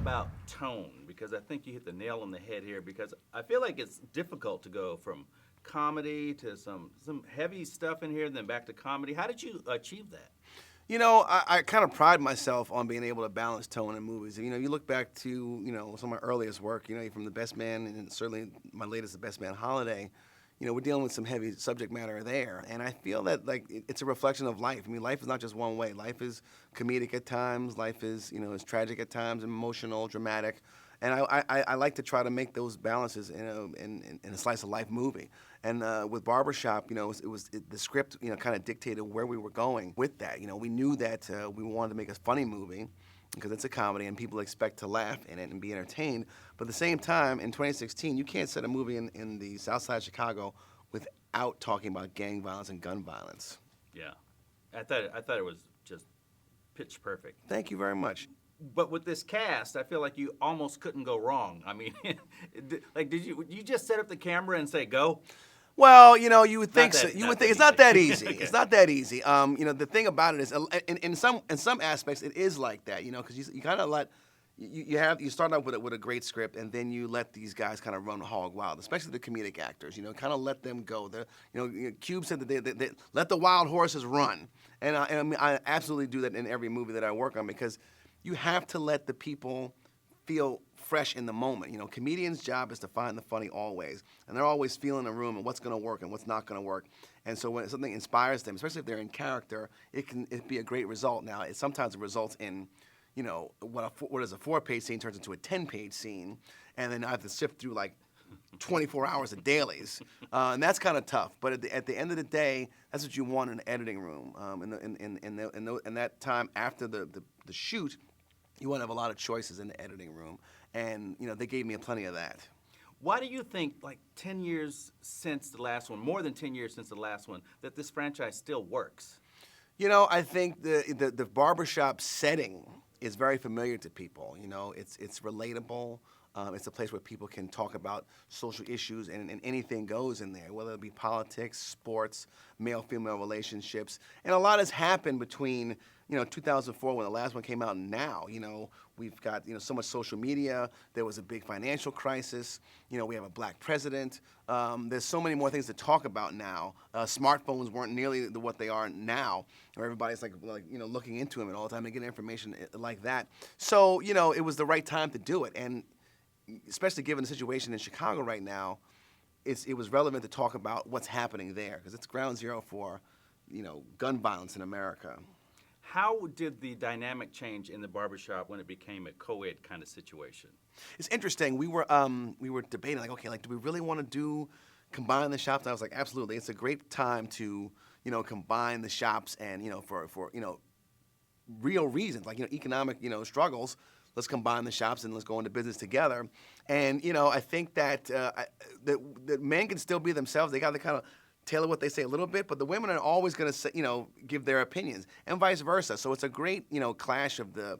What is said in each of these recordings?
about tone, because I think you hit the nail on the head here, because I feel like it's difficult to go from comedy to some heavy stuff in here and then back to comedy. How did you achieve that? You know, I kind of pride myself on being able to balance tone in movies. You know, you look back to, you know, some of my earliest work, you know, from The Best Man and certainly my latest The Best Man Holiday, you know, we're dealing with some heavy subject matter there. And I feel that, like, it's a reflection of life. I mean, life is not just one way. Life is comedic at times. Life is, you know, is tragic at times, emotional, dramatic. And I like to try to make those balances in a slice of life movie. And with Barbershop, you know, the script, you know, kind of dictated where we were going with that. You know, we knew that we wanted to make a funny movie because it's a comedy and people expect to laugh in it and be entertained. But at the same time, in 2016, you can't set a movie in the South Side of Chicago without talking about gang violence and gun violence. Yeah, I thought it was just pitch perfect. Thank you very much. But with this cast, I feel like you almost couldn't go wrong. I mean, like, did you just set up the camera and say go? Well, you know, you would think so. You would Think it's not that easy. It's not that easy. You know, the thing about it is, in some aspects, it is like that. You know, because you kind of let you start out with a great script, and then you let these guys kind of run hog wild, especially the comedic actors. You know, kind of let them go. Cube said that they let the wild horses run, and I absolutely do that in every movie that I work on because you have to let the people feel fresh in the moment. You know, comedians' job is to find the funny always, and they're always feeling the room and what's going to work and what's not going to work. And so when something inspires them, especially if they're in character, it can be a great result. Now, sometimes it results in, you know, what is a 4-page scene turns into a 10-page scene, and then I have to sift through like 24 hours of dailies, and that's kind of tough. But at the end of the day, that's what you want in an editing room. In that time after the shoot, you want to have a lot of choices in the editing room, and you know they gave me plenty of that. Why do you think, like 10 years since the last one, more than 10 years since the last one, that this franchise still works? You know, I think the barbershop setting is very familiar to people. You know, it's relatable. It's a place where people can talk about social issues and anything goes in there, whether it be politics, sports, male-female relationships. And a lot has happened between, you know, 2004 when the last one came out and now. You know, we've got, you know, so much social media. There was a big financial crisis. You know, we have a black president. There's so many more things to talk about now. Smartphones weren't nearly what they are now, where everybody's like you know, looking into them all the time to get information like that. So, you know, it was the right time to do it. And especially given the situation in Chicago right now, it was relevant to talk about what's happening there because it's ground zero for, you know, gun violence in America. How did the dynamic change in the barbershop when it became a co-ed kind of situation? It's interesting. We were debating like, okay, like, do we really want to combine the shops? And I was like, absolutely. It's a great time to, you know, combine the shops and, you know, for you know, real reasons like, you know, economic, you know, struggles. Let's combine the shops and let's go into business together. And, you know, I think that that men can still be themselves. They got to kind of tailor what they say a little bit, but the women are always going to, you know, give their opinions, and vice versa. So it's a great, you know, clash of the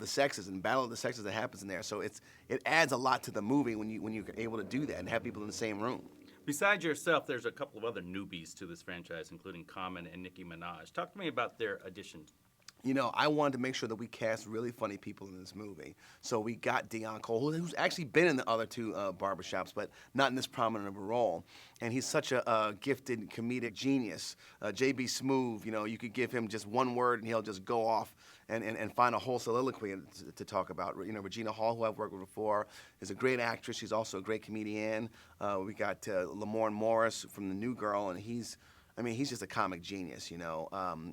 sexes and battle of the sexes that happens in there. So it adds a lot to the movie when you're able to do that and have people in the same room. Besides yourself, there's a couple of other newbies to this franchise, including Common and Nicki Minaj. Talk to me about their additions. You know, I wanted to make sure that we cast really funny people in this movie. So we got Deion Cole, who's actually been in the other two barbershops, but not in this prominent of a role. And he's such a gifted comedic genius. J.B. Smoove, you know, you could give him just one word and he'll just go off and find a whole soliloquy to talk about. You know, Regina Hall, who I've worked with before, is a great actress. She's also a great comedian. We got Lamorne Morris from The New Girl, and he's just a comic genius, you know,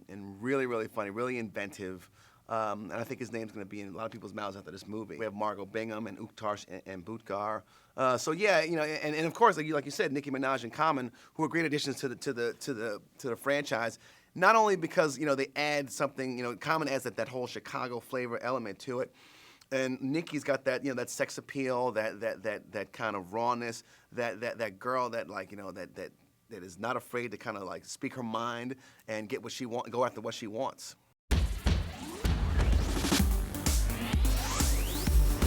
and really, really funny, really inventive. And I think his name's going to be in a lot of people's mouths after this movie. We have Margot Bingham and Ukhtar and Butgar. So yeah, you know, and of course, like you said, Nicki Minaj and Common, who are great additions to the franchise. Not only because, you know, they add something, you know, Common adds that whole Chicago flavor element to it. And Nicki's got that, you know, that sex appeal, that kind of rawness, that girl that, like, you know, that is not afraid to kind of like speak her mind and get what she wants, go after what she wants.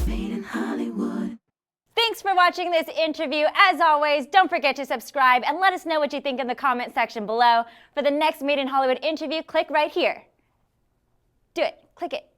Made in Hollywood. Thanks for watching this interview. As always, don't forget to subscribe and let us know what you think in the comment section below. For the next Made in Hollywood interview, click right here. Do it. Click it.